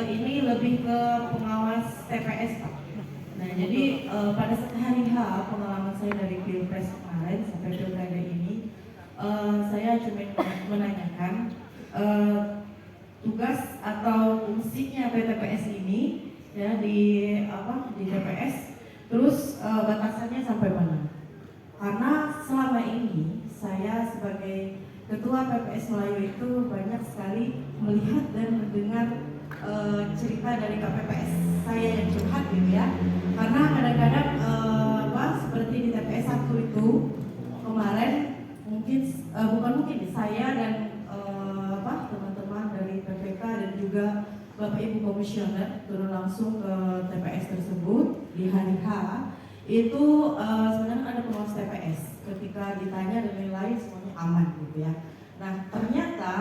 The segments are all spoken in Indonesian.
ini lebih ke pengawas TPS, Pak. Nah, jadi pada saat hari H pengalaman saya dari Pilpres kemarin sampai Pilkada ini, saya cuma menanyakan tugas atau fungsinya PTPS ini ya di TPS, terus batasannya sampai mana? Karena selama ini saya sebagai Ketua PPS Melayu itu banyak sekali melihat dan mendengar cerita dari KPPS saya yang curhat gitu ya. Karena kadang-kadang seperti di TPS 1 itu kemarin bukan mungkin saya dan teman-teman dari PPK dan juga Bapak Ibu Komisioner turun langsung ke TPS tersebut di hari H. Itu sebenarnya ada pengawas TPS. Ketika ditanya dan lain-lain semuanya aman gitu ya. Nah ternyata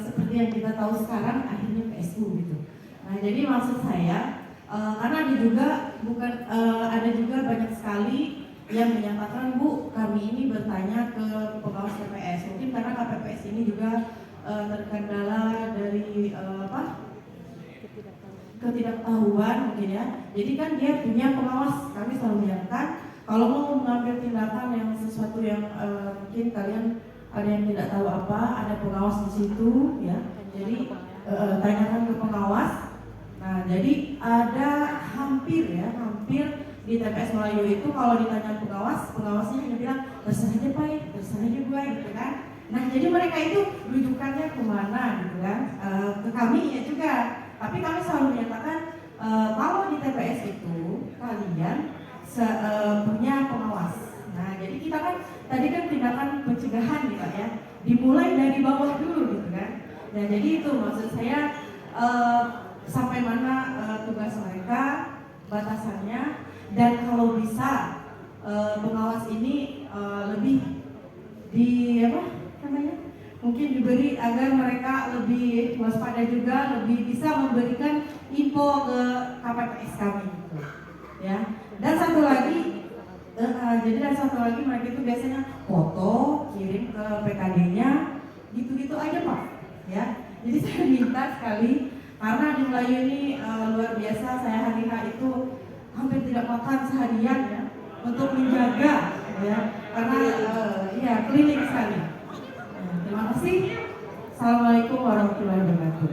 seperti yang kita tahu sekarang akhirnya PSU gitu. Nah jadi maksud saya karena ada juga banyak sekali yang menyatakan, Bu, kami ini bertanya ke pengawas TPS. Mungkin karena KPPS ini juga terkendala dari ketidaktahuan mungkin ya. Jadi kan dia punya pengawas. Kami selalu menyatakan kalau mau mengambil tindakan yang sesuatu yang mungkin kalian ada yang tidak tahu apa, ada pengawas di situ ya. Jadi tanyakan ke pengawas. Nah, jadi ada hampir di TPS Melayu itu kalau ditanya pengawasnya hanya bilang terserah aja Pak, terserah aja gue gitu kan. Nah, jadi mereka itu rujukannya kemana gitu kan? Ke kami ya juga. Tapi kami selalu menyatakan kalau di TPS itu kalian punya pengawas. Nah, jadi kita kan tadi kan tindakan pencegahan nih Pak ya, dimulai dari bawah dulu gitu kan. Nah, jadi itu maksud saya sampai mana tugas mereka, batasannya, dan kalau bisa pengawas ini lebih mungkin diberi agar mereka lebih waspada juga, lebih bisa memberikan info ke KPPS kami gitu ya. Dan satu lagi mereka itu biasanya foto kirim ke PKD-nya gitu-gitu aja Pak ya. Jadi saya minta sekali, karena di Melayu ini luar biasa, saya hari H itu hampir tidak makan seharian ya untuk menjaga ya, karena klinik sekali. Terima kasih. Assalamualaikum warahmatullahi wabarakatuh.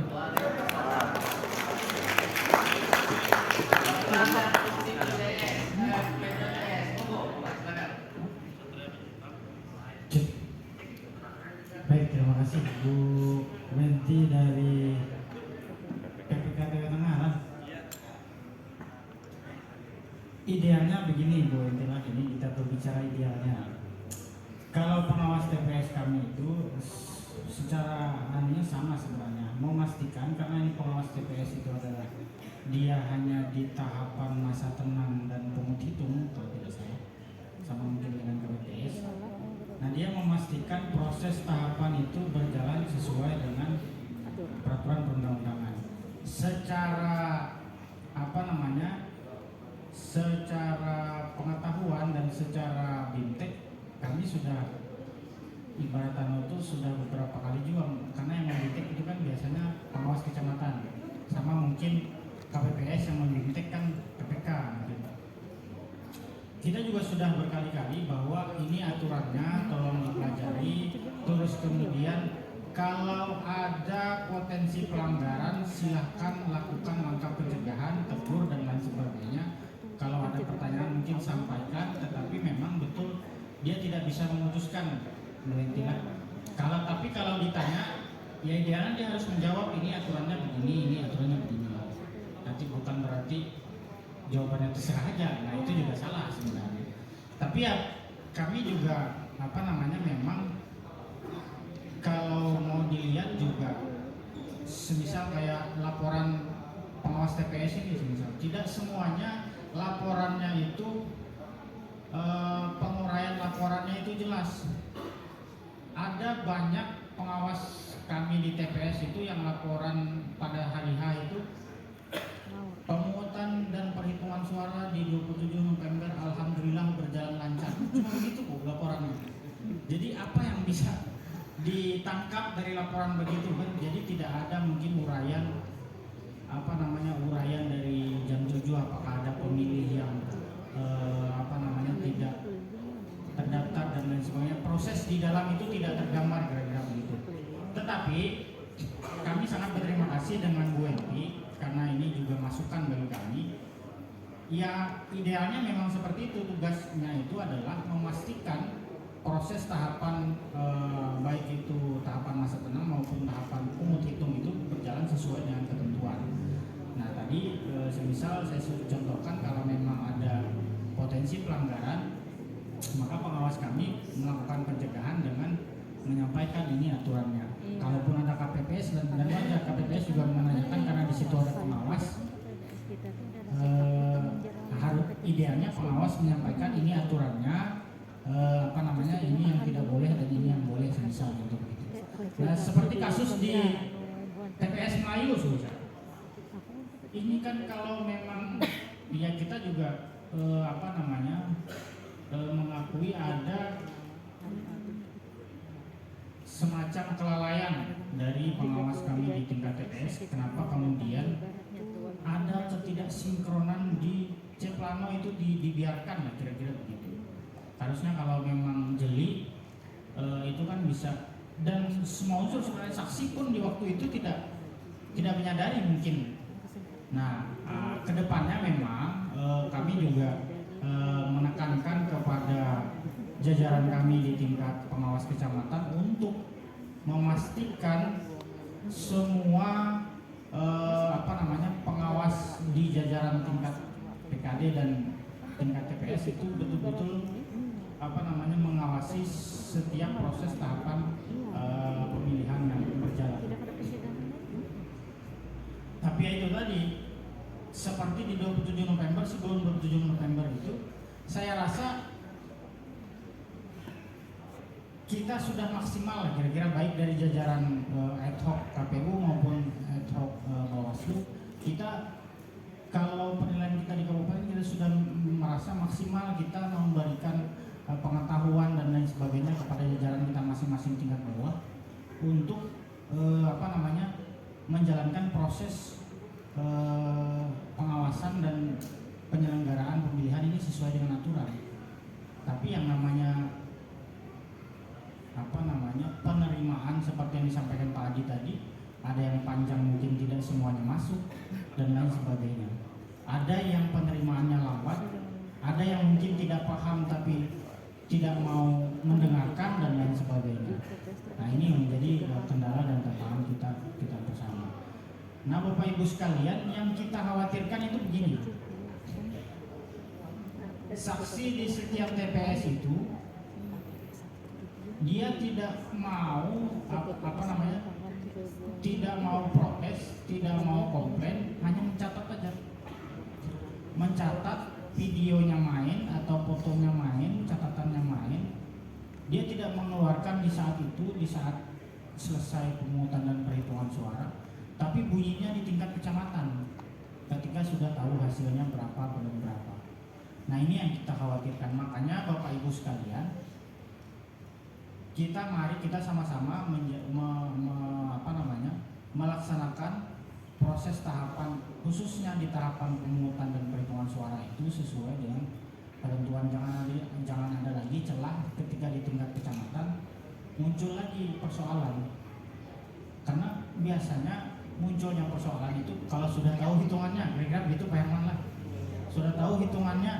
Baik, terima kasih Bu Menti dari PPK Tengah. Idealnya begini Bu Menti, ini kita berbicara idealnya. Kalau pengawas TPS kami itu secara sama sebenarnya, memastikan karena ini pengawas TPS itu adalah dia hanya di tahapan masa tenang dan pungut hitung kalau tidak salah, sama mungkin dengan KPPS. Nah, dia memastikan proses tahapan itu berjalan sesuai dengan peraturan perundang-undangan. Secara secara pengetahuan dan secara bintek kami sudah ibaratan itu sudah beberapa kali juga, karena yang membintek itu kan biasanya pengawas kecamatan sama mungkin KPPS, yang membintek kan PPK gitu. Kita juga sudah berkali-kali bahwa ini aturannya tolong dipelajari, terus kemudian kalau ada potensi pelanggaran silahkan lakukan langkah pencegahan, tegur dan lain sebagainya. Kalau ada pertanyaan mungkin sampaikan, tetapi memang betul dia tidak bisa memutuskan melihat. Tapi kalau ditanya, ya idealnya dia harus menjawab ini aturannya begini, ini aturannya begini. Nanti bukan berarti jawabannya terserah aja. Nah, itu juga salah sebenarnya. Tapi ya kami juga memang kalau mau dilihat juga, semisal kayak laporan pengawas TPS ini semisal, tidak semuanya laporannya itu penguraian laporannya itu jelas. Ada banyak pengawas kami di TPS itu yang laporan pada hari H itu pemungutan dan perhitungan suara di 27 November alhamdulillah berjalan lancar. Cuma begitu Bu laporannya. Jadi apa yang bisa ditangkap dari laporan begitu kan? Jadi tidak ada mungkin uraian konfirmasi dengan Bu Enti karena ini juga masukan bagi kami. Ya idealnya memang seperti itu, tugasnya itu adalah memastikan proses tahapan baik itu tahapan masa tenang maupun tahapan pungut hitung itu berjalan sesuai dengan ketentuan. Nah tadi semisal saya sudah contohkan kalau memang ada potensi pelanggaran, maka pengawas kami melakukan pencegahan dengan menyampaikan ini aturannya. Kalaupun ada KPPS dan warga KPPS juga menanyakan karena di situ ada pengawas, harus idealnya pengawas menyampaikan ini aturannya, ini yang tidak boleh dan ini yang boleh semisal gitu begitu. Nah seperti kasus di TPS Melayu Susah. Ini kan kalau memang ya kita juga mengakui ada semacam kelalaian dari pengawas kami di tingkat TPS. Kenapa kemudian ada ketidaksinkronan di Ceplano itu dibiarkan lah kira-kira begitu. Harusnya kalau memang jeli itu kan bisa, dan semua unsur sebenarnya saksi pun di waktu itu tidak menyadari mungkin. Nah kedepannya memang kami juga menekankan kepada jajaran kami di tingkat pengawas kecamatan untuk memastikan semua pengawas di jajaran tingkat PKD dan tingkat TPS itu betul-betul mengawasi setiap proses tahapan pemilihan yang berjalan. Tapi itu tadi seperti di 27 November, sebelum 27 November itu saya rasa kita sudah maksimal kira-kira baik dari jajaran ad hoc KPU maupun ad hoc Bawaslu. Kita kalau penilaian kita di kabupaten kita sudah merasa maksimal kita memberikan pengetahuan dan lain sebagainya kepada jajaran kita masing-masing tingkat bawah untuk menjalankan proses pengawasan dan penyelenggaraan pemilihan ini sesuai dengan aturan. Tapi yang namanya penerimaan seperti yang disampaikan Pak Adi tadi, ada yang panjang mungkin tidak semuanya masuk dan lain sebagainya. Ada yang penerimaannya lambat, ada yang mungkin tidak paham tapi tidak mau mendengarkan dan lain sebagainya. Nah ini yang menjadi kendala dan tantangan kita bersama. Nah Bapak Ibu sekalian, yang kita khawatirkan itu begini. Saksi di setiap TPS itu dia tidak mau tidak mau protes, tidak mau komplain, hanya mencatat aja. Mencatat videonya main atau fotonya main, catatannya main. Dia tidak mengeluarkan di saat itu, di saat selesai pemungutan dan perhitungan suara, tapi bunyinya di tingkat kecamatan ketika sudah tahu hasilnya berapa belum berapa. Nah ini yang kita khawatirkan. Makanya Bapak Ibu sekalian, mari kita sama-sama melaksanakan proses tahapan, khususnya di tahapan pemungutan dan perhitungan suara itu sesuai dengan ketentuan. Jangan ada lagi celah ketika di tingkat kecamatan muncul lagi persoalan, karena biasanya munculnya persoalan itu kalau sudah tahu hitungannya, kira-kira begitu Pak Herman lah, sudah tahu hitungannya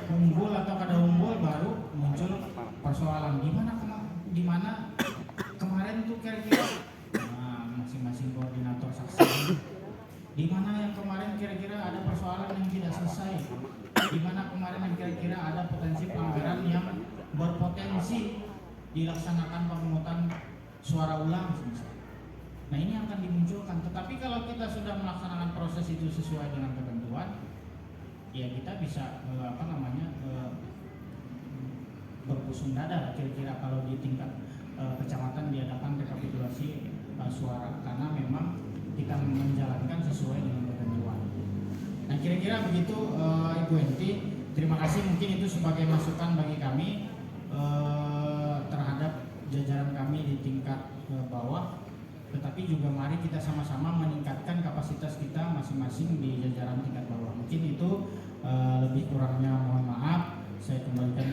unggul atau kada unggul baru muncul persoalan. Di mana kemarin tuh kira-kira masing-masing koordinator saksi, di mana yang kemarin kira-kira ada persoalan yang tidak selesai, di mana kemarin yang kira-kira ada potensi pelanggaran yang berpotensi dilaksanakan pemungutan suara ulang. Nah ini akan dimunculkan. Tetapi kalau kita sudah melaksanakan proses itu sesuai dengan ketentuan, ya kita bisa berpusung dada kira-kira kalau di tingkat kecamatan diadakan rekapitulasi suara, karena memang kita menjalankan sesuai dengan ketentuan. Nah kira-kira begitu Ibu Enti. Terima kasih, mungkin itu sebagai masukan bagi kami terhadap jajaran kami di tingkat bawah. Tetapi juga mari kita sama-sama meningkatkan kapasitas kita masing-masing di jajaran tingkat bawah. Mungkin itu lebih kurangnya mohon maaf. Saya kembalikan